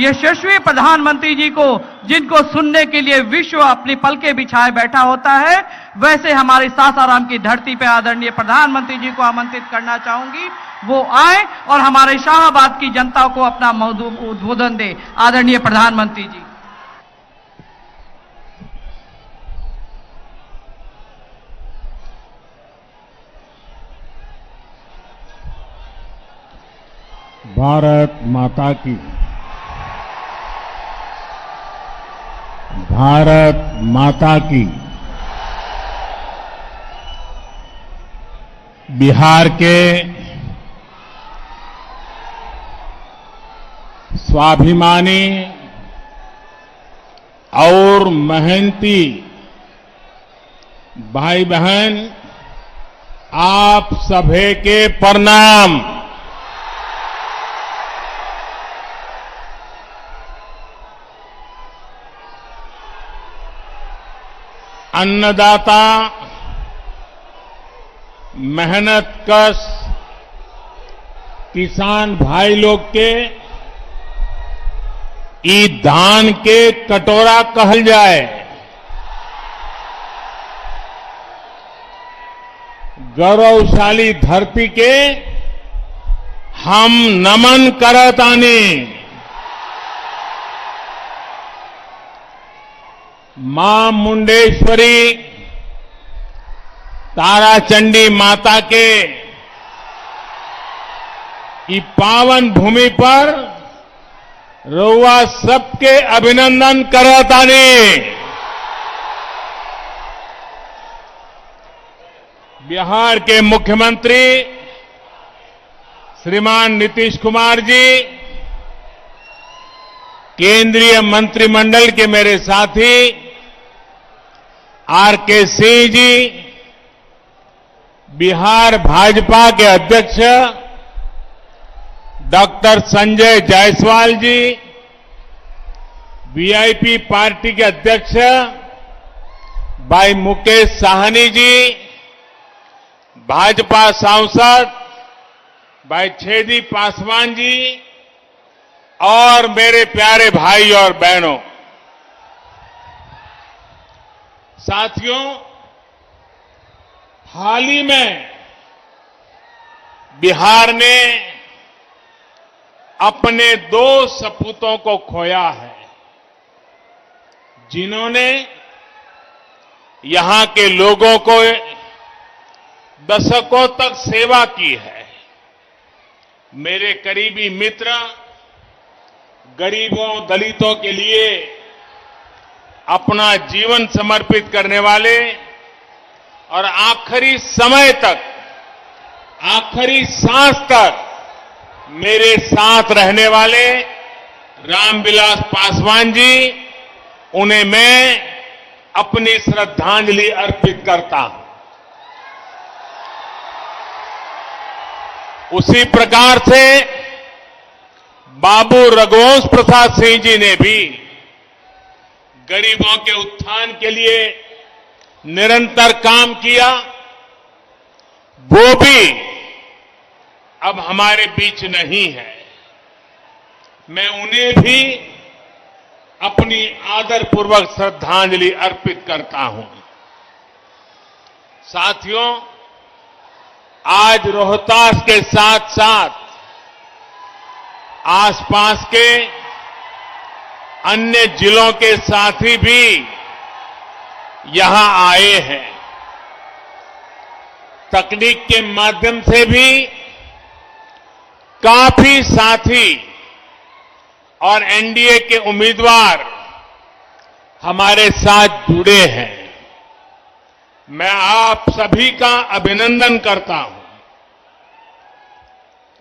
यशस्वी प्रधानमंत्री जी को, जिनको सुनने के लिए विश्व अपनी पलकें बिछाए बैठा होता है, वैसे हमारे सासाराम की धरती पर आदरणीय प्रधानमंत्री जी को आमंत्रित करना चाहूंगी। वो आए और हमारे शाहाबाद की जनता को अपना उद्बोधन दे। आदरणीय प्रधानमंत्री जी। भारत माता की, भारत माता की। बिहार के स्वाभिमानी और मेहनती भाई बहन, आप सभी के प्रणाम। अन्नदाता, मेहनतकश किसान भाई लोग के ई धान के कटोरा कहल जाए, गौरवशाली धरती के हम नमन करतानी। मां मुंडेश्वरी ताराचंडी माता के ई पावन भूमि पर रउआ सबके अभिनंदन करतानी। बिहार के मुख्यमंत्री श्रीमान नीतीश कुमार जी, केंद्रीय मंत्रिमंडल के मेरे साथी आर.के. सिंह जी, बिहार भाजपा के अध्यक्ष डॉक्टर संजय जायसवाल जी, वीआईपी पार्टी के अध्यक्ष भाई मुकेश साहनी जी, भाजपा सांसद भाई छेदी पासवान जी और मेरे प्यारे भाई और बहनों, साथियों, हाल ही में बिहार ने अपने 2 सपूतों को खोया है, जिन्होंने यहां के लोगों को दशकों तक सेवा की है। मेरे करीबी मित्र, गरीबों दलितों के लिए अपना जीवन समर्पित करने वाले और आखिरी समय तक, आखिरी सांस तक मेरे साथ रहने वाले रामविलास पासवान जी, उन्हें मैं अपनी श्रद्धांजलि अर्पित करता हूं। उसी प्रकार से बाबू रघुवंश प्रसाद सिंह जी ने भी गरीबों के उत्थान के लिए निरंतर काम किया। वो भी अब हमारे बीच नहीं है। मैं उन्हें भी अपनी आदरपूर्वक श्रद्धांजलि अर्पित करता हूं। साथियों, आज रोहतास के साथ साथ आसपास के अन्य जिलों के साथी भी यहां आए हैं। तकनीक के माध्यम से भी काफी साथी और एनडीए के उम्मीदवार हमारे साथ जुड़े हैं। मैं आप सभी का अभिनंदन करता हूं।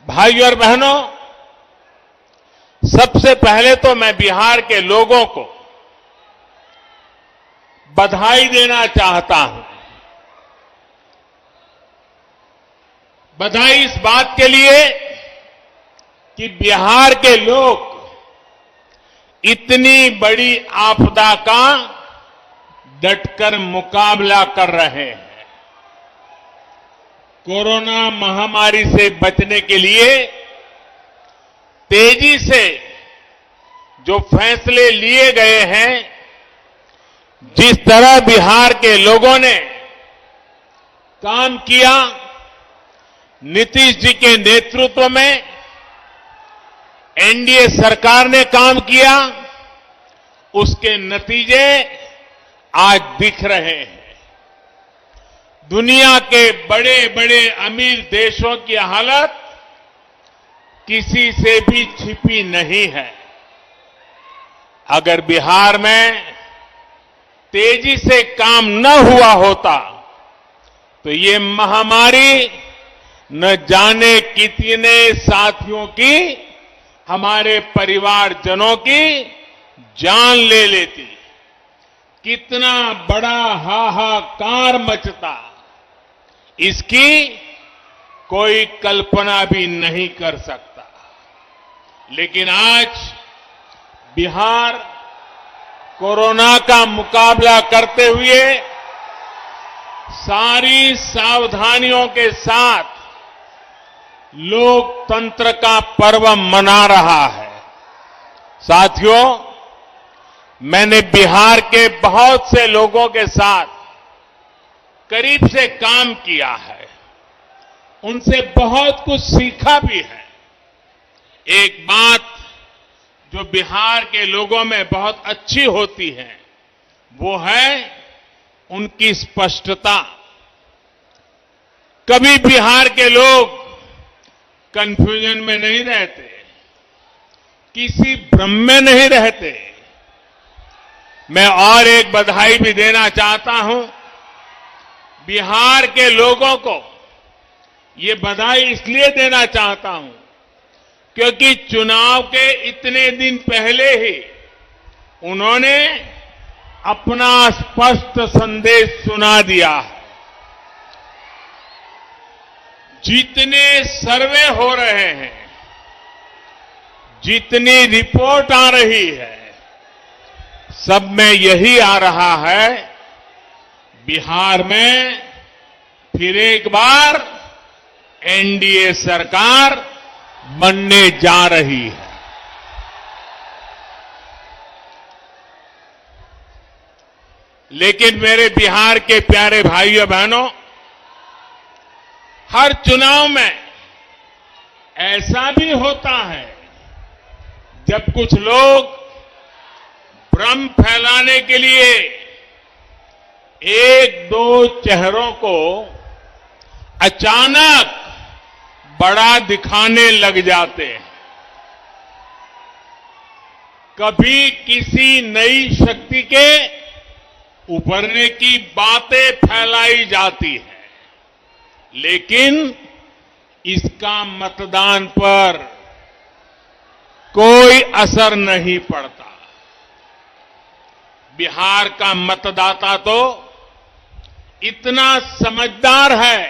भाइयों और बहनों, सबसे पहले तो मैं बिहार के लोगों को बधाई देना चाहता हूं। बधाई इस बात के लिए कि बिहार के लोग इतनी बड़ी आपदा का डटकर मुकाबला कर रहे हैं। कोरोना महामारी से बचने के लिए तेजी से जो फैसले लिए गए हैं, जिस तरह बिहार के लोगों ने काम किया, नीतीश जी के नेतृत्व में एनडीए सरकार ने काम किया, उसके नतीजे आज दिख रहे हैं। दुनिया के बड़े बड़े अमीर देशों की हालत किसी से भी छिपी नहीं है। अगर बिहार में तेजी से काम न हुआ होता तो ये महामारी न जाने कितने साथियों की, हमारे परिवारजनों की जान ले लेती, कितना बड़ा हाहाकार मचता, इसकी कोई कल्पना भी नहीं कर सकता। लेकिन आज बिहार कोरोना का मुकाबला करते हुए सारी सावधानियों के साथ लोकतंत्र का पर्व मना रहा है। साथियों, मैंने बिहार के बहुत से लोगों के साथ करीब से काम किया है, उनसे बहुत कुछ सीखा भी है। एक बात जो बिहार के लोगों में बहुत अच्छी होती है, वो है उनकी स्पष्टता। कभी बिहार के लोग कंफ्यूजन में नहीं रहते, किसी भ्रम में नहीं रहते। मैं और एक बधाई भी देना चाहता हूं बिहार के लोगों को। ये बधाई इसलिए देना चाहता हूं क्योंकि चुनाव के इतने दिन पहले ही उन्होंने अपना स्पष्ट संदेश सुना दिया है। जितने सर्वे हो रहे हैं, जितनी रिपोर्ट आ रही है, सब में यही आ रहा है, बिहार में फिर एक बार एनडीए सरकार बनने जा रही है। लेकिन मेरे बिहार के प्यारे भाइयों बहनों, हर चुनाव में ऐसा भी होता है जब कुछ लोग भ्रम फैलाने के लिए एक दो चेहरों को अचानक बड़ा दिखाने लग जाते हैं। कभी किसी नई शक्ति के उभरने की बातें फैलाई जाती है, लेकिन इसका मतदान पर कोई असर नहीं पड़ता। बिहार का मतदाता तो इतना समझदार है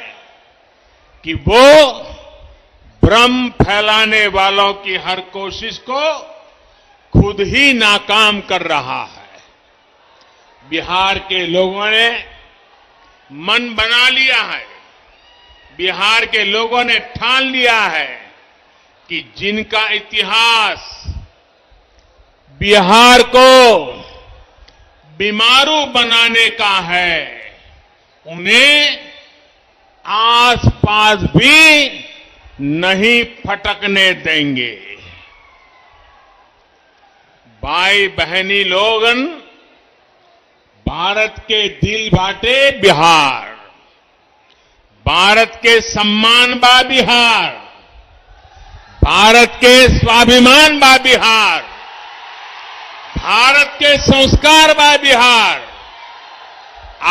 कि वो भ्रम फैलाने वालों की हर कोशिश को खुद ही नाकाम कर रहा है। बिहार के लोगों ने मन बना लिया है, बिहार के लोगों ने ठान लिया है कि जिनका इतिहास बिहार को बीमारू बनाने का है, उन्हें आसपास भी नहीं फटकने देंगे। भाई बहनी लोगन, भारत के दिल बाटे बिहार, भारत के सम्मान बा बिहार, भारत के स्वाभिमान बा बिहार, भारत के संस्कार बा बिहार,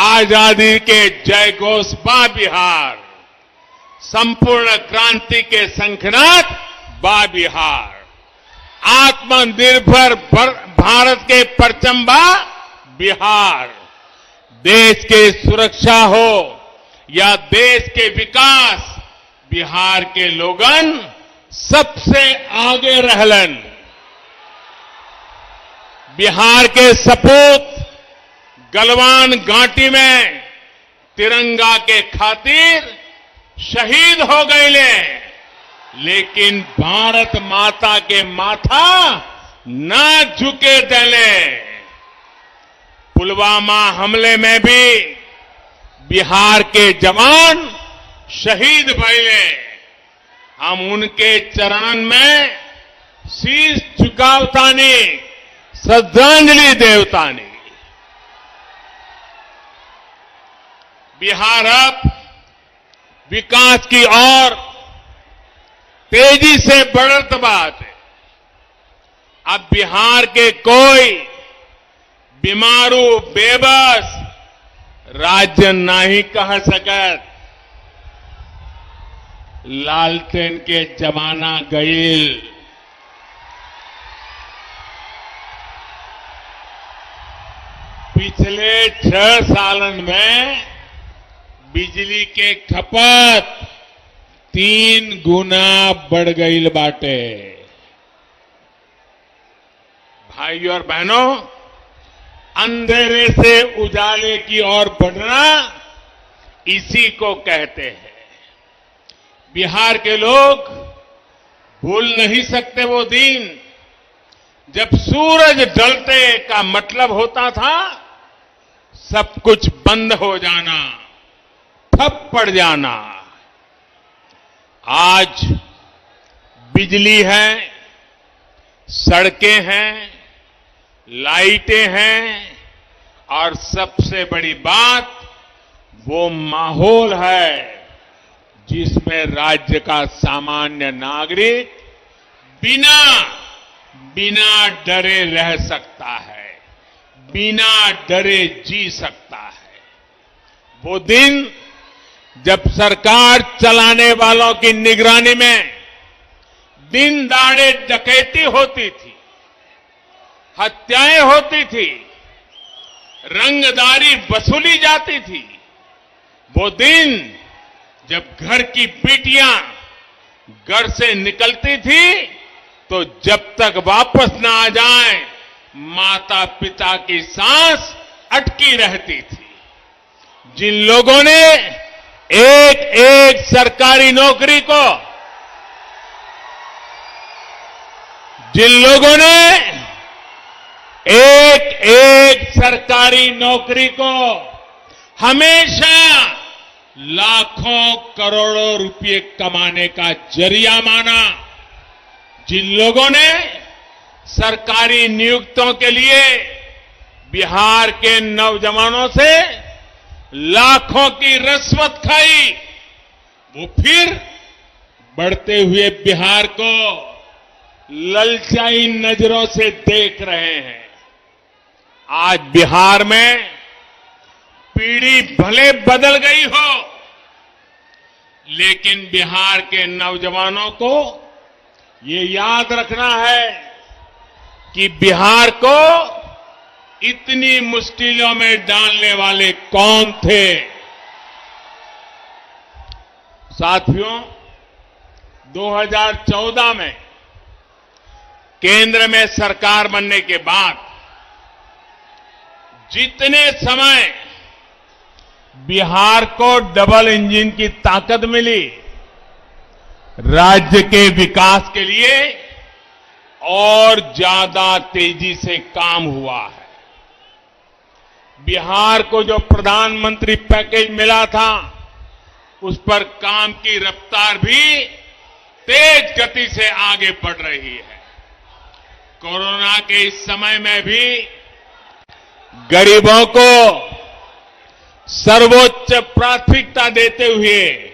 आजादी के जय घोष बा बिहार, संपूर्ण क्रांति के शंखनाद बा बिहार, आत्मनिर्भर भारत के परचम बा बिहार। देश के सुरक्षा हो या देश के विकास, बिहार के लोगन सबसे आगे रहलन। बिहार के सपूत गलवान घाटी में तिरंगा के खातिर शहीद हो गए, लेकिन भारत माता के माथा ना झुके टले। पुलवामा हमले में भी बिहार के जवान शहीद भइले। हम उनके चरण में शीश झुकावतानी, श्रद्धांजलि देवतानी। बिहार अब विकास की ओर तेजी से बढ़त बात है। अब बिहार के कोई बीमारू बेबस राज्य नहीं कह सकत। लालटेन के जमाना गईल। पिछले 6 सालन में बिजली के खपत 3 गुना बढ़ गईल बाटे। भाइयों और बहनों, अंधेरे से उजाले की ओर बढ़ना इसी को कहते हैं। बिहार के लोग भूल नहीं सकते वो दिन जब सूरज ढलते का मतलब होता था सब कुछ बंद हो जाना, ठप पड़ जाना। आज बिजली है, सड़कें हैं, लाइटें हैं और सबसे बड़ी बात वो माहौल है जिसमें राज्य का सामान्य नागरिक बिना डरे रह सकता है, बिना डरे जी सकता है। वो दिन जब सरकार चलाने वालों की निगरानी में दिन दाड़े डकैती होती थी, हत्याएं होती थी, रंगदारी वसूली जाती थी। वो दिन जब घर की बेटियां घर से निकलती थी तो जब तक वापस ना आ जाए माता पिता की सांस अटकी रहती थी। जिन लोगों ने एक एक सरकारी नौकरी को, जिन लोगों ने एक एक सरकारी नौकरी को हमेशा लाखों करोड़ों रुपए कमाने का जरिया माना, जिन लोगों ने सरकारी नियुक्तों के लिए बिहार के नौजवानों से लाखों की रिश्वत खाई, वो फिर बढ़ते हुए बिहार को ललचाई नजरों से देख रहे हैं। आज बिहार में पीढ़ी भले बदल गई हो, लेकिन बिहार के नौजवानों को ये याद रखना है कि बिहार को इतनी मुश्किलों में डालने वाले कौन थे। साथियों, 2014 में केंद्र में सरकार बनने के बाद जितने समय बिहार को डबल इंजन की ताकत मिली, राज्य के विकास के लिए और ज्यादा तेजी से काम हुआ है। बिहार को जो प्रधानमंत्री पैकेज मिला था, उस पर काम की रफ्तार भी तेज गति से आगे बढ़ रही है। कोरोना के इस समय में भी गरीबों को सर्वोच्च प्राथमिकता देते हुए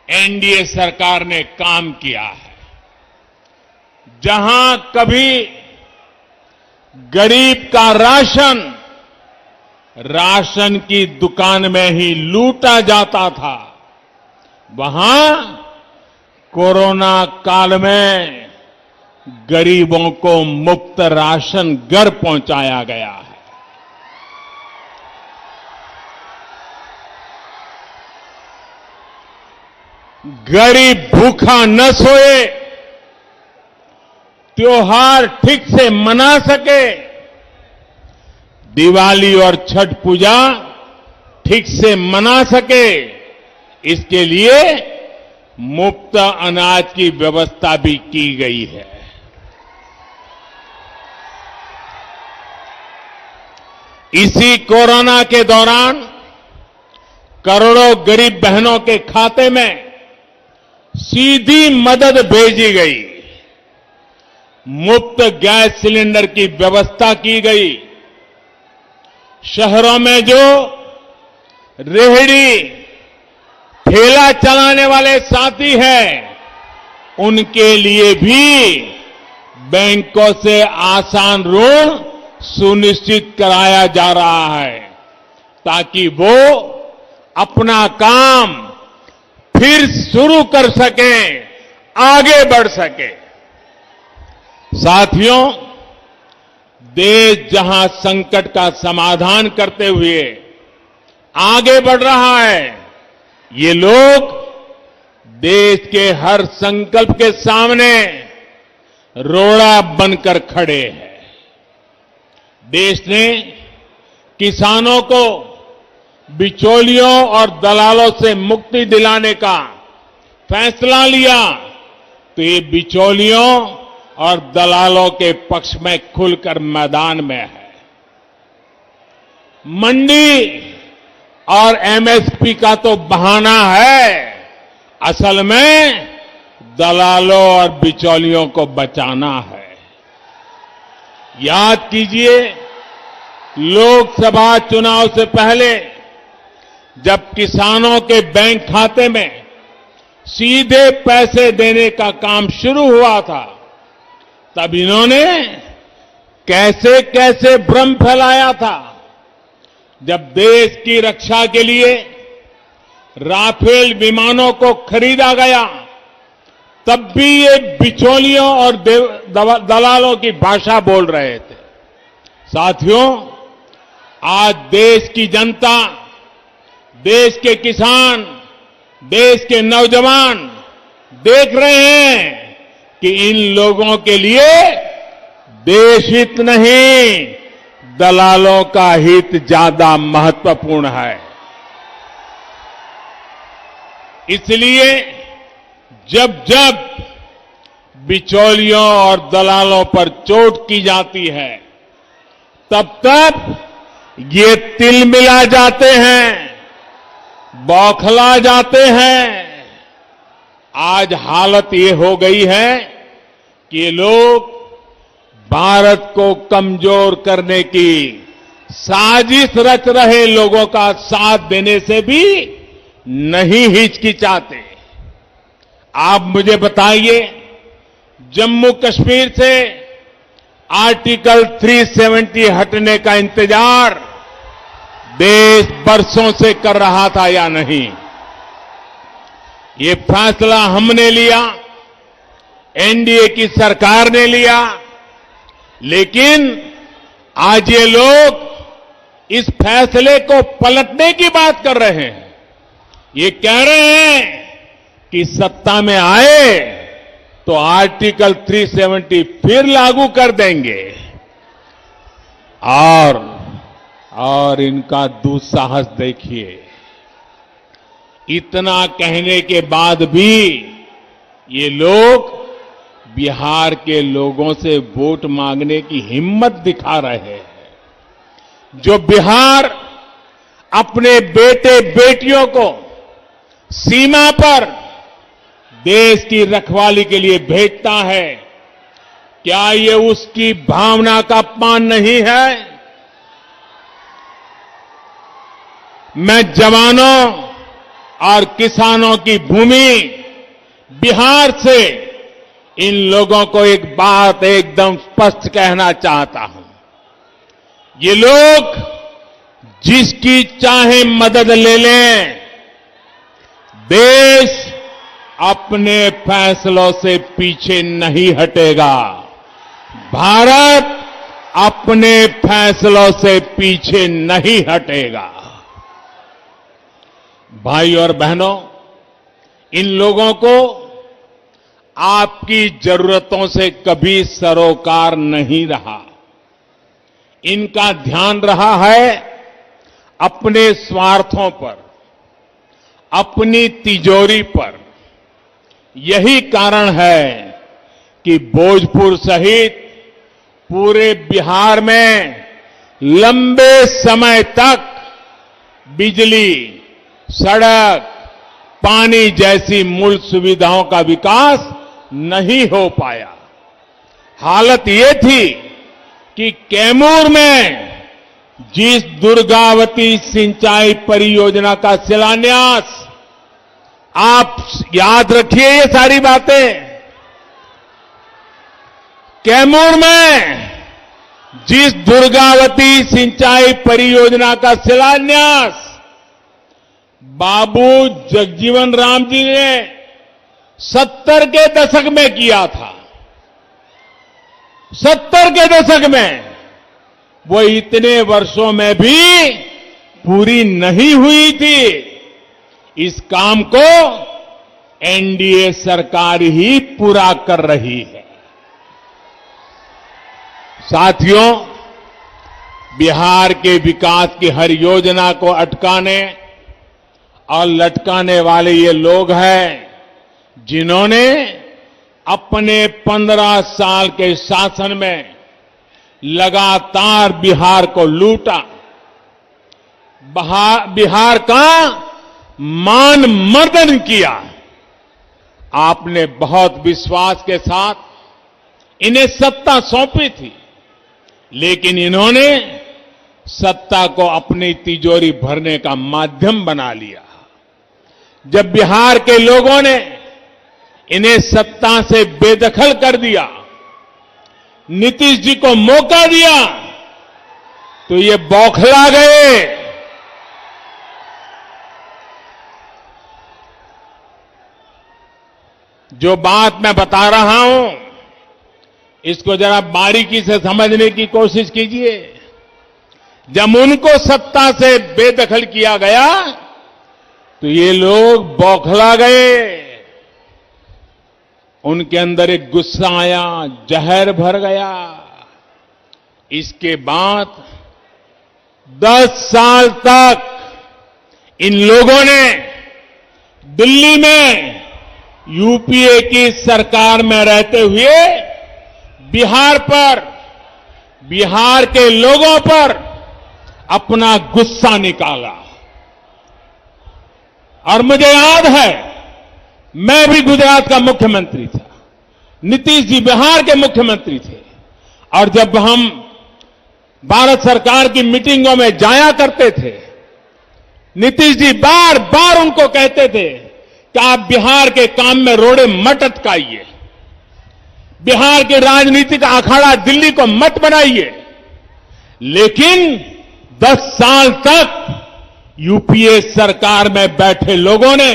एनडीए सरकार ने काम किया है। जहां कभी गरीब का राशन की दुकान में ही लूटा जाता था, वहां कोरोना काल में गरीबों को मुफ्त राशन घर पहुंचाया गया है। गरीब भूखा न सोए, त्योहार ठीक से मना सके, दिवाली और छठ पूजा ठीक से मना सके, इसके लिए मुफ्त अनाज की व्यवस्था भी की गई है। इसी कोरोना के दौरान करोड़ों गरीब बहनों के खाते में सीधी मदद भेजी गई, मुफ्त गैस सिलेंडर की व्यवस्था की गई। शहरों में जो रेहड़ी ठेला चलाने वाले साथी हैं, उनके लिए भी बैंकों से आसान ऋण सुनिश्चित कराया जा रहा है, ताकि वो अपना काम फिर शुरू कर सकें, आगे बढ़ सके। साथियों, देश जहां संकट का समाधान करते हुए आगे बढ़ रहा है, ये लोग देश के हर संकल्प के सामने रोड़ा बनकर खड़े हैं। देश ने किसानों को बिचौलियों और दलालों से मुक्ति दिलाने का फैसला लिया, तो ये बिचौलियों और दलालों के पक्ष में खुलकर मैदान में है। मंडी और एमएसपी का तो बहाना है, असल में दलालों और बिचौलियों को बचाना है। याद कीजिए, लोकसभा चुनाव से पहले जब किसानों के बैंक खाते में सीधे पैसे देने का काम शुरू हुआ था, तब इन्होंने कैसे कैसे भ्रम फैलाया था। जब देश की रक्षा के लिए राफेल विमानों को खरीदा गया, तब भी ये बिचौलियों और दलालों की भाषा बोल रहे थे। साथियों, आज देश की जनता, देश के किसान, देश के नौजवान देख रहे हैं कि इन लोगों के लिए देश हित नहीं, दलालों का हित ज्यादा महत्वपूर्ण है। इसलिए जब जब बिचौलियों और दलालों पर चोट की जाती है, तब तब ये तिलमिला जाते हैं, बौखला जाते हैं। आज हालत ये हो गई है कि ये लोग भारत को कमजोर करने की साजिश रच रहे लोगों का साथ देने से भी नहीं हिचकिचाते। आप मुझे बताइए, जम्मू कश्मीर से आर्टिकल 370 हटने का इंतजार देश बरसों से कर रहा था या नहीं? ये फैसला हमने लिया, एनडीए की सरकार ने लिया, लेकिन आज ये लोग इस फैसले को पलटने की बात कर रहे हैं। ये कह रहे हैं कि सत्ता में आए तो आर्टिकल 370 फिर लागू कर देंगे। और इनका दुस्साहस देखिए, इतना कहने के बाद भी ये लोग बिहार के लोगों से वोट मांगने की हिम्मत दिखा रहे हैं। जो बिहार अपने बेटे बेटियों को सीमा पर देश की रखवाली के लिए भेजता है, क्या ये उसकी भावना का अपमान नहीं है? मैं जवानों और किसानों की भूमि बिहार से इन लोगों को एक बात एकदम स्पष्ट कहना चाहता हूं। ये लोग जिसकी चाहे मदद ले लें, देश अपने फैसलों से पीछे नहीं हटेगा। भारत अपने फैसलों से पीछे नहीं हटेगा। भाई और बहनों, इन लोगों को आपकी जरूरतों से कभी सरोकार नहीं रहा। इनका ध्यान रहा है अपने स्वार्थों पर, अपनी तिजोरी पर। यही कारण है कि भोजपुर सहित पूरे बिहार में लंबे समय तक बिजली, सड़क, पानी जैसी मूल सुविधाओं का विकास नहीं हो पाया। हालत ये थी कि कैमूर में जिस दुर्गावती सिंचाई परियोजना का शिलान्यास, आप याद रखिए ये सारी बातें, कैमूर में जिस दुर्गावती सिंचाई परियोजना का शिलान्यास बाबू जगजीवन राम जी ने 70 के दशक में किया था, 70 के दशक में, वो इतने वर्षों में भी पूरी नहीं हुई थी। इस काम को एनडीए सरकार ही पूरा कर रही है। साथियों, बिहार के विकास की हर योजना को अटकाने और लटकाने वाले ये लोग हैं जिन्होंने अपने 15 साल के शासन में लगातार बिहार को लूटा, बिहार का मान मर्दन किया। आपने बहुत विश्वास के साथ इन्हें सत्ता सौंपी थी, लेकिन इन्होंने सत्ता को अपनी तिजोरी भरने का माध्यम बना लिया। जब बिहार के लोगों ने इन्हें सत्ता से बेदखल कर दिया, नीतीश जी को मौका दिया, तो ये बौखला गए। जो बात मैं बता रहा हूं, इसको जरा बारीकी से समझने की कोशिश कीजिए। जब उनको सत्ता से बेदखल किया गया, तो ये लोग बौखला गए। उनके अंदर एक गुस्सा आया, जहर भर गया। इसके बाद 10 साल तक इन लोगों ने दिल्ली में यूपीए की सरकार में रहते हुए बिहार पर, बिहार के लोगों पर अपना गुस्सा निकाला। और मुझे याद है, मैं भी गुजरात का मुख्यमंत्री था, नीतीश जी बिहार के मुख्यमंत्री थे, और जब हम भारत सरकार की मीटिंगों में जाया करते थे, नीतीश जी बार बार उनको कहते थे कि आप बिहार के काम में रोड़े मत अटकाइए, बिहार के राजनीतिक अखाड़ा दिल्ली को मत बनाइए। लेकिन 10 साल तक यूपीए सरकार में बैठे लोगों ने,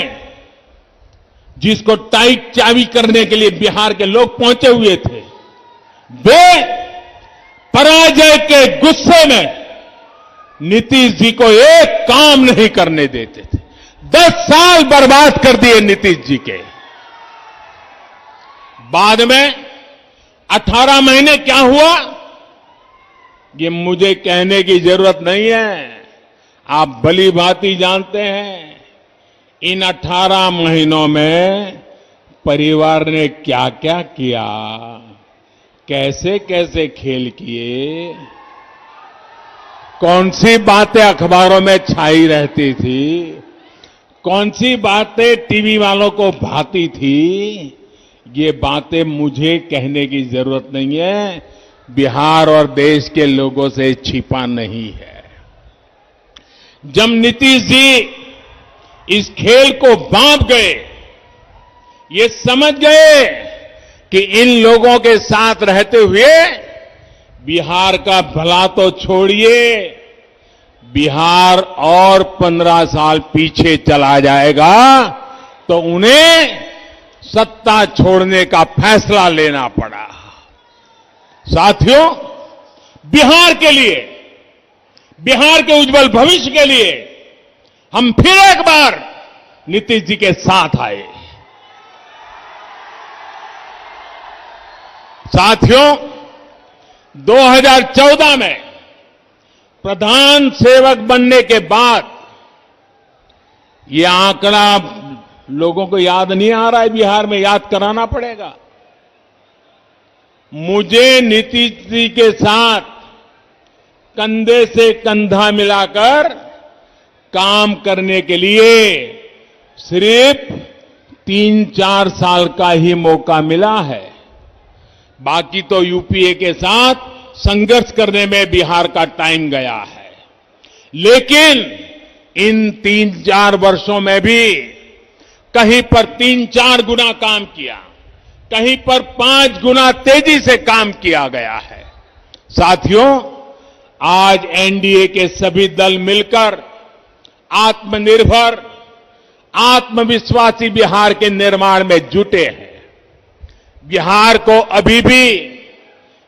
जिसको टाइट चाबी करने के लिए बिहार के लोग पहुंचे हुए थे, वे पराजय के गुस्से में नीतीश जी को एक काम नहीं करने देते थे। 10 साल बर्बाद कर दिए नीतीश जी के। बाद में 18 महीने क्या हुआ, ये मुझे कहने की जरूरत नहीं है, आप भली भांति जानते हैं। इन 18 महीनों में परिवार ने क्या क्या किया, कैसे कैसे खेल किए, कौन सी बातें अखबारों में छाई रहती थी, कौन सी बातें टीवी वालों को भाती थी, ये बातें मुझे कहने की जरूरत नहीं है, बिहार और देश के लोगों से छिपा नहीं है। जब नीतीश जी इस खेल को बांध गए, ये समझ गए कि इन लोगों के साथ रहते हुए बिहार का भला तो छोड़िए, बिहार और 15 साल पीछे चला जाएगा, तो उन्हें सत्ता छोड़ने का फैसला लेना पड़ा। साथियों, बिहार के लिए, बिहार के उज्जवल भविष्य के लिए हम फिर एक बार नीतीश जी के साथ आए। साथियों, 2014 में प्रधान सेवक बनने के बाद, ये आंकड़ा लोगों को याद नहीं आ रहा है, बिहार में याद कराना पड़ेगा। मुझे नीतीश जी के साथ कंधे से कंधा मिलाकर काम करने के लिए सिर्फ 3-4 साल का ही मौका मिला है। बाकी तो यूपीए के साथ संघर्ष करने में बिहार का टाइम गया है। लेकिन इन 3-4 वर्षों में भी कहीं पर 3-4 गुना काम किया, कहीं पर 5 गुना तेजी से काम किया गया है। साथियों, आज एनडीए के सभी दल मिलकर आत्मनिर्भर, आत्मविश्वासी बिहार के निर्माण में जुटे हैं। बिहार को अभी भी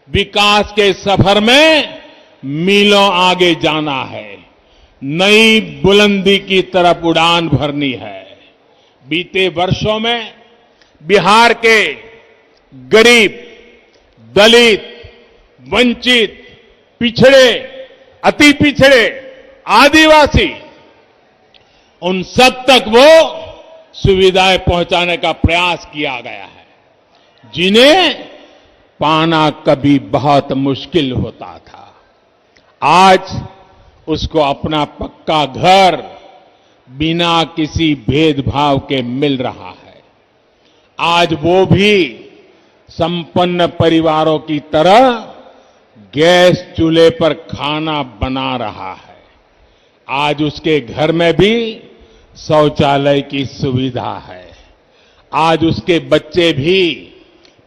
विकास के सफर में मीलों आगे जाना है, नई बुलंदी की तरफ उड़ान भरनी है। बीते वर्षों में बिहार के गरीब, दलित, वंचित, पिछड़े, अति पिछड़े, आदिवासी, उन सब तक वो सुविधाएं पहुंचाने का प्रयास किया गया है, जिन्हें पाना कभी बहुत मुश्किल होता था। आज उसको अपना पक्का घर बिना किसी भेदभाव के मिल रहा है। आज वो भी संपन्न परिवारों की तरह गैस चूल्हे पर खाना बना रहा है। आज उसके घर में भी शौचालय की सुविधा है। आज उसके बच्चे भी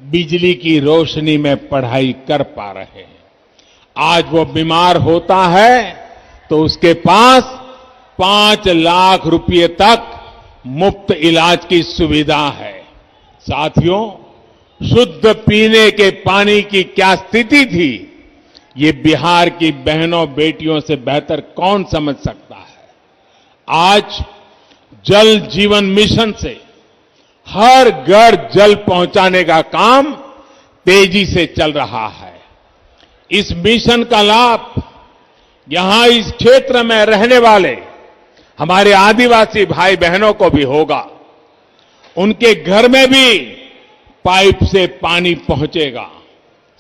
बिजली की रोशनी में पढ़ाई कर पा रहे हैं। आज वो बीमार होता है तो उसके पास 5 लाख रुपए तक मुफ्त इलाज की सुविधा है। साथियों, शुद्ध पीने के पानी की क्या स्थिति थी, ये बिहार की बहनों बेटियों से बेहतर कौन समझ सकता है। आज जल जीवन मिशन से हर घर जल पहुंचाने का काम तेजी से चल रहा है। इस मिशन का लाभ यहां इस क्षेत्र में रहने वाले हमारे आदिवासी भाई बहनों को भी होगा। उनके घर में भी पाइप से पानी पहुंचेगा।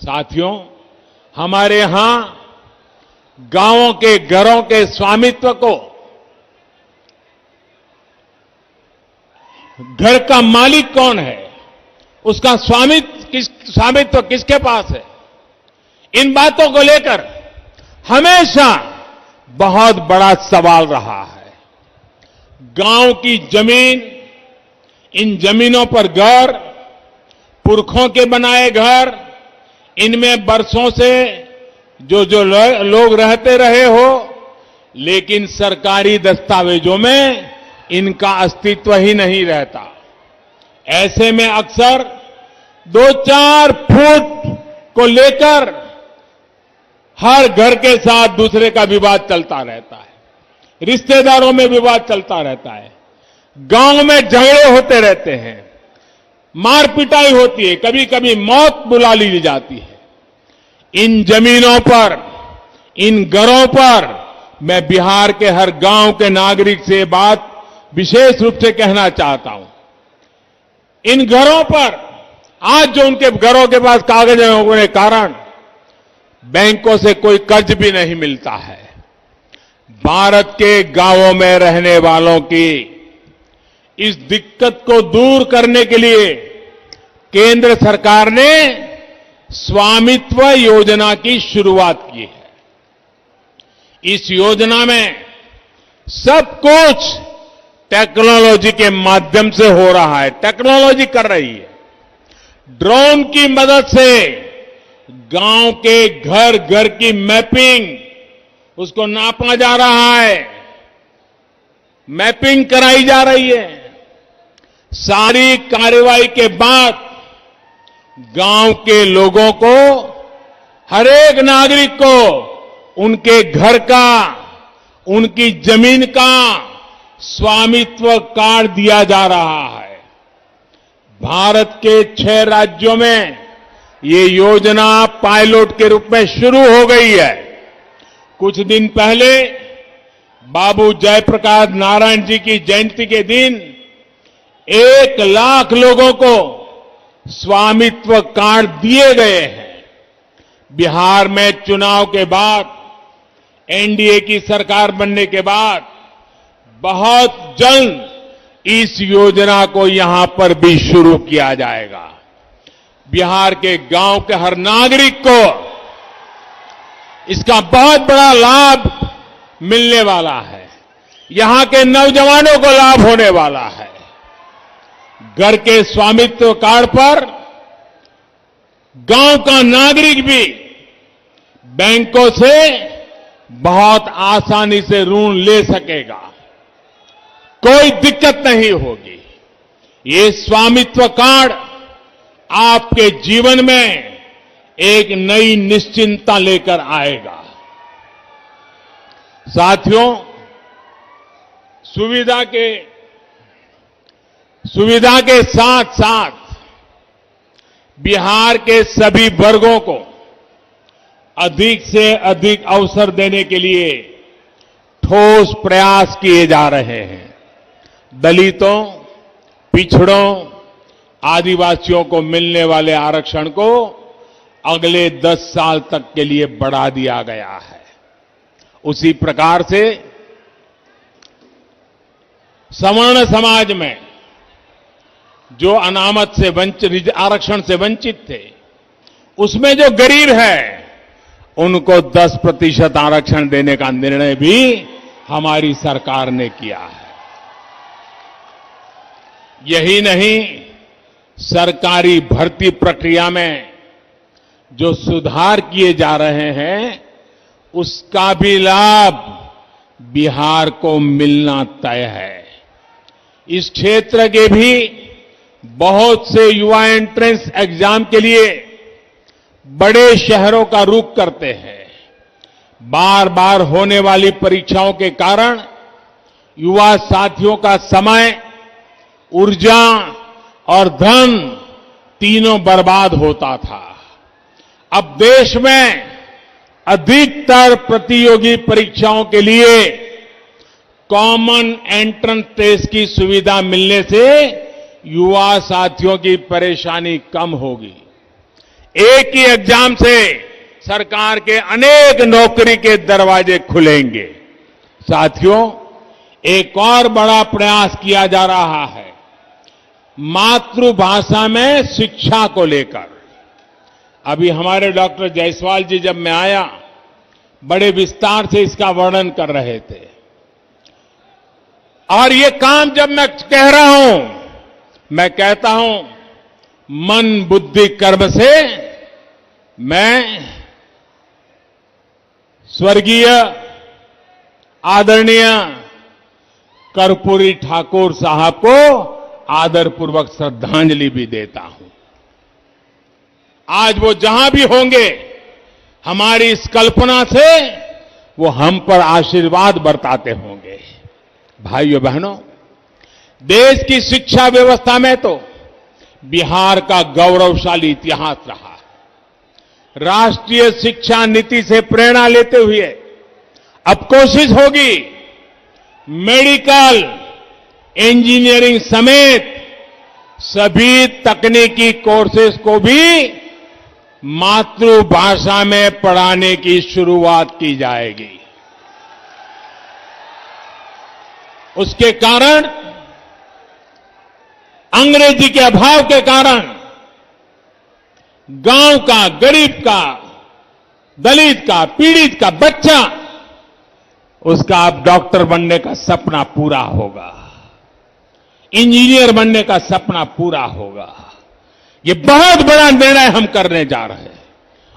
साथियों, हमारे यहां गांवों के घरों के स्वामित्व को, घर का मालिक कौन है, उसका स्वामित्व किसके पास है, इन बातों को लेकर हमेशा बहुत बड़ा सवाल रहा है। गांव की जमीन, इन जमीनों पर घर, पुरखों के बनाए घर, इनमें बरसों से जो लोग रहते रहे हो, लेकिन सरकारी दस्तावेजों में इनका अस्तित्व ही नहीं रहता। ऐसे में अक्सर 2-4 फुट को लेकर हर घर के साथ दूसरे का विवाद चलता रहता है, रिश्तेदारों में विवाद चलता रहता है, गांव में झगड़े होते रहते हैं, मार पिटाई होती है, कभी कभी मौत बुला ली जाती है। इन जमीनों पर, इन घरों पर मैं बिहार के हर गांव के नागरिक से बात विशेष रूप से कहना चाहता हूं। इन घरों पर आज जो उनके घरों के पास कागज होने के कारण बैंकों से कोई कर्ज भी नहीं मिलता है। भारत के गांवों में रहने वालों की इस दिक्कत को दूर करने के लिए केंद्र सरकार ने स्वामित्व योजना की शुरुआत की है। इस योजना में सब कुछ टेक्नोलॉजी के माध्यम से हो रहा है, टेक्नोलॉजी कर रही है। ड्रोन की मदद से गांव के घर घर की मैपिंग, उसको नापा जा रहा है, मैपिंग कराई जा रही है। सारी कार्रवाई के बाद गांव के लोगों को, हर एक नागरिक को उनके घर का, उनकी जमीन का स्वामित्व कार्ड दिया जा रहा है। भारत के 6 राज्यों में ये योजना पायलट के रूप में शुरू हो गई है। कुछ दिन पहले बाबू जयप्रकाश नारायण जी की जयंती के दिन 1 लाख लोगों को स्वामित्व कार्ड दिए गए हैं। बिहार में चुनाव के बाद एनडीए की सरकार बनने के बाद बहुत जल्द इस योजना को यहां पर भी शुरू किया जाएगा। बिहार के गांव के हर नागरिक को इसका बहुत बड़ा लाभ मिलने वाला है। यहां के नौजवानों को लाभ होने वाला है। घर के स्वामित्व कार्ड पर गांव का नागरिक भी बैंकों से बहुत आसानी से ऋण ले सकेगा। कोई दिक्कत नहीं होगी। ये स्वामित्व कार्ड आपके जीवन में एक नई निश्चिंतता लेकर आएगा। साथियों, सुविधा के साथ साथ बिहार के सभी वर्गों को अधिक से अधिक अवसर देने के लिए ठोस प्रयास किए जा रहे हैं। दलितों, पिछड़ों, आदिवासियों को मिलने वाले आरक्षण को अगले 10 साल तक के लिए बढ़ा दिया गया है। उसी प्रकार से सवर्ण समाज में जो अनामत से वंचित, आरक्षण से वंचित थे, उसमें जो गरीब है उनको 10% आरक्षण देने का निर्णय भी हमारी सरकार ने किया है। यही नहीं, सरकारी भर्ती प्रक्रिया में जो सुधार किए जा रहे हैं उसका भी लाभ बिहार को मिलना तय है। इस क्षेत्र के भी बहुत से युवा एंट्रेंस एग्जाम के लिए बड़े शहरों का रुख करते हैं। बार बार होने वाली परीक्षाओं के कारण युवा साथियों का समय, ऊर्जा और धन तीनों बर्बाद होता था। अब देश में अधिकतर प्रतियोगी परीक्षाओं के लिए कॉमन एंट्रेंस टेस्ट की सुविधा मिलने से युवा साथियों की परेशानी कम होगी। एक ही एग्जाम से सरकार के अनेक नौकरी के दरवाजे खुलेंगे। साथियों, एक और बड़ा प्रयास किया जा रहा है मातृभाषा में शिक्षा को लेकर। अभी हमारे डॉक्टर जायसवाल जी जब मैं आया, बड़े विस्तार से इसका वर्णन कर रहे थे। और ये काम जब मैं कह रहा हूं, मैं कहता हूं मन बुद्धि कर्म से मैं स्वर्गीय आदरणीय कर्पूरी ठाकुर साहब को आदरपूर्वक श्रद्धांजलि भी देता हूं। आज वो जहां भी होंगे, हमारी इस कल्पना से वो हम पर आशीर्वाद बरताते होंगे। भाइयों बहनों, देश की शिक्षा व्यवस्था में तो बिहार का गौरवशाली इतिहास रहा है। राष्ट्रीय शिक्षा नीति से प्रेरणा लेते हुए अब कोशिश होगी मेडिकल, इंजीनियरिंग समेत सभी तकनीकी कोर्सेज को भी मातृभाषा में पढ़ाने की शुरुआत की जाएगी। उसके कारण, अंग्रेजी के अभाव के कारण गांव का, गरीब का, दलित का, पीड़ित का बच्चा, उसका अब डॉक्टर बनने का सपना पूरा होगा, इंजीनियर बनने का सपना पूरा होगा। ये बहुत बड़ा निर्णय हम करने जा रहे हैं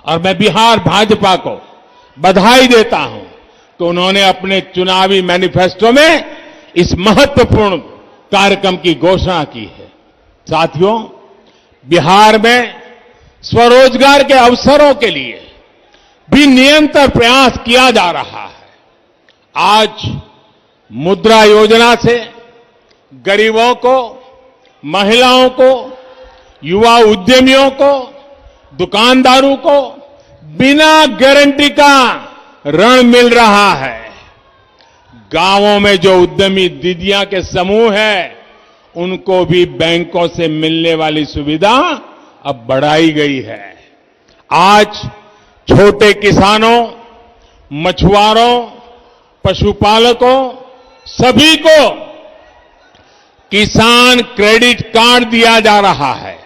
और मैं बिहार भाजपा को बधाई देता हूं कि उन्होंने अपने चुनावी मैनिफेस्टो में इस महत्वपूर्ण कार्यक्रम की घोषणा की है। साथियों, बिहार में स्वरोजगार के अवसरों के लिए भी निरंतर प्रयास किया जा रहा है। आज मुद्रा योजना से गरीबों को, महिलाओं को, युवा उद्यमियों को, दुकानदारों को बिना गारंटी का ऋण मिल रहा है। गांवों में जो उद्यमी दीदियां के समूह है, उनको भी बैंकों से मिलने वाली सुविधा अब बढ़ाई गई है। आज छोटे किसानों, मछुआरों, पशुपालकों, सभी को किसान क्रेडिट कार्ड दिया जा रहा है।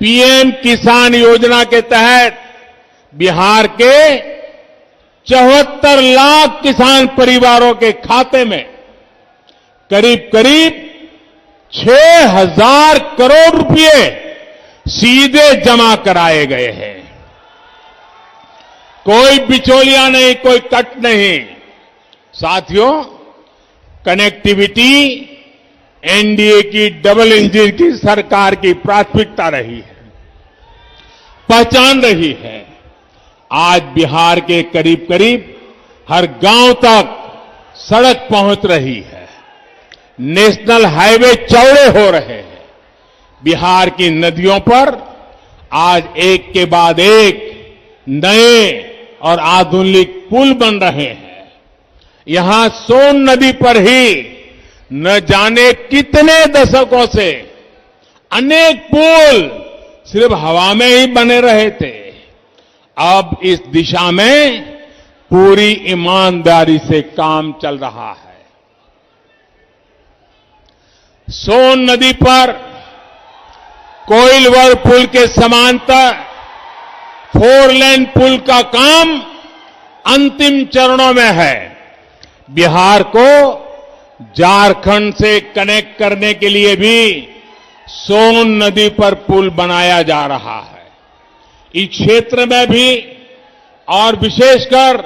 पीएम किसान योजना के तहत बिहार के 74 लाख किसान परिवारों के खाते में करीब करीब 6,000 करोड़ रुपए सीधे जमा कराए गए हैं। कोई बिचौलिया नहीं, कोई कट नहीं। साथियों, कनेक्टिविटी एनडीए की डबल इंजन की सरकार की प्राथमिकता रही है, पहचान रही है। आज बिहार के करीब करीब हर गांव तक सड़क पहुंच रही है, नेशनल हाईवे चौड़े हो रहे हैं, बिहार की नदियों पर आज एक के बाद एक नए और आधुनिक पुल बन रहे हैं। यहां सोन नदी पर ही न जाने कितने दशकों से अनेक पुल सिर्फ हवा में ही बने रहे थे। अब इस दिशा में पूरी ईमानदारी से काम चल रहा है। सोन नदी पर कोइलवर पुल के समांतर 4 लेन पुल का काम अंतिम चरणों में है। बिहार को झारखंड से कनेक्ट करने के लिए भी सोन नदी पर पुल बनाया जा रहा है। इस क्षेत्र में भी और विशेषकर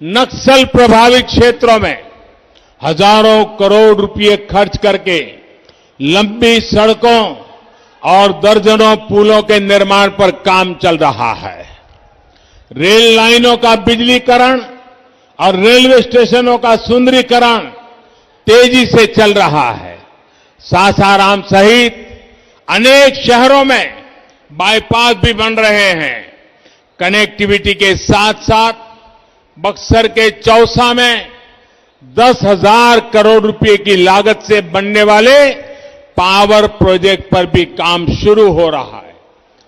नक्सल प्रभावित क्षेत्रों में हजारों करोड़ रुपए खर्च करके लंबी सड़कों और दर्जनों पुलों के निर्माण पर काम चल रहा है। रेल लाइनों का बिजलीकरण और रेलवे स्टेशनों का सुंदरीकरण तेजी से चल रहा है। सासाराम सहित अनेक शहरों में बाईपास भी बन रहे हैं। कनेक्टिविटी के साथ साथ बक्सर के चौसा में 10,000 करोड़ रुपए की लागत से बनने वाले पावर प्रोजेक्ट पर भी काम शुरू हो रहा है।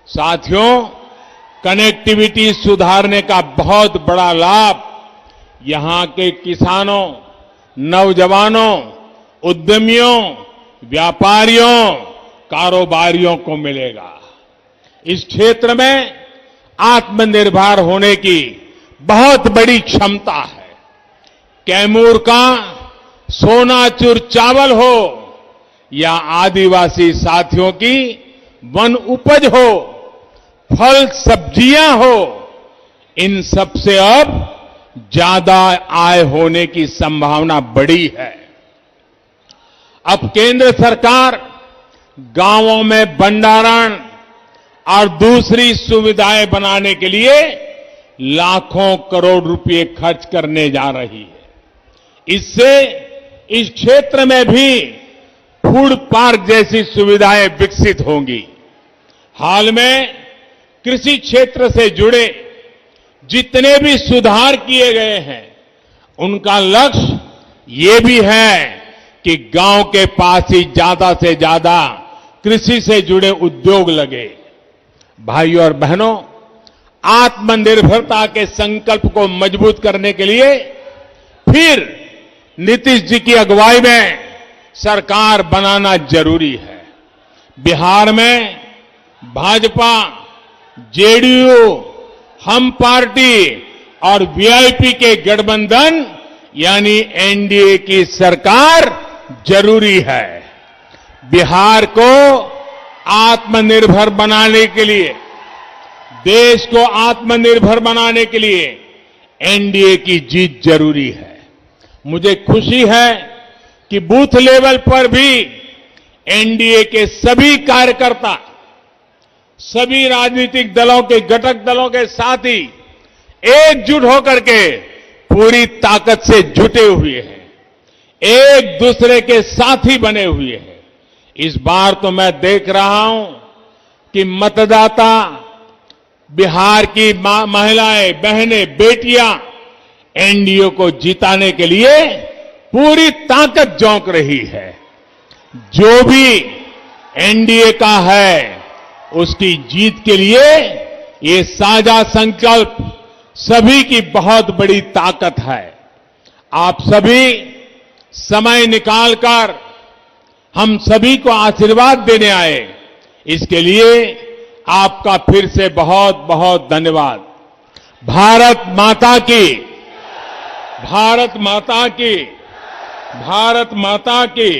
साथियों, कनेक्टिविटी सुधारने का बहुत बड़ा लाभ यहां के किसानों, नौजवानों, उद्यमियों, व्यापारियों, कारोबारियों को मिलेगा। इस क्षेत्र में आत्मनिर्भर होने की बहुत बड़ी क्षमता है। कैमूर का सोनाचूर चावल हो या आदिवासी साथियों की वन उपज हो, फल सब्जियां हो, इन सब से अब ज्यादा आय होने की संभावना बड़ी है। अब केंद्र सरकार गांवों में भंडारण और दूसरी सुविधाएं बनाने के लिए लाखों करोड़ रुपए खर्च करने जा रही है। इससे इस क्षेत्र में भी फूड पार्क जैसी सुविधाएं विकसित होंगी। हाल में कृषि क्षेत्र से जुड़े जितने भी सुधार किए गए हैं, उनका लक्ष्य ये भी है कि गांव के पास ही ज्यादा से ज्यादा कृषि से जुड़े उद्योग लगे। भाइयों और बहनों, आत्मनिर्भरता के संकल्प को मजबूत करने के लिए फिर नीतीश जी की अगुवाई में सरकार बनाना जरूरी है। बिहार में भाजपा, जेडीयू, हम पार्टी और वीआईपी के गठबंधन यानी एनडीए की सरकार जरूरी है। बिहार को आत्मनिर्भर बनाने के लिए, देश को आत्मनिर्भर बनाने के लिए एनडीए की जीत जरूरी है। मुझे खुशी है कि बूथ लेवल पर भी एनडीए के सभी कार्यकर्ता, सभी राजनीतिक दलों के घटक दलों के साथी एकजुट होकर के पूरी ताकत से जुटे हुए हैं, एक दूसरे के साथी बने हुए हैं। इस बार तो मैं देख रहा हूं कि मतदाता, बिहार की महिलाएं, बहनें, बेटियां एनडीए को जिताने के लिए पूरी ताकत झोंक रही है। जो भी एनडीए का है, उसकी जीत के लिए ये साझा संकल्प सभी की बहुत बड़ी ताकत है। आप सभी समय निकालकर हम सभी को आशीर्वाद देने आए, इसके लिए आपका फिर से बहुत बहुत धन्यवाद। भारत माता की, भारत माता की, भारत माता की।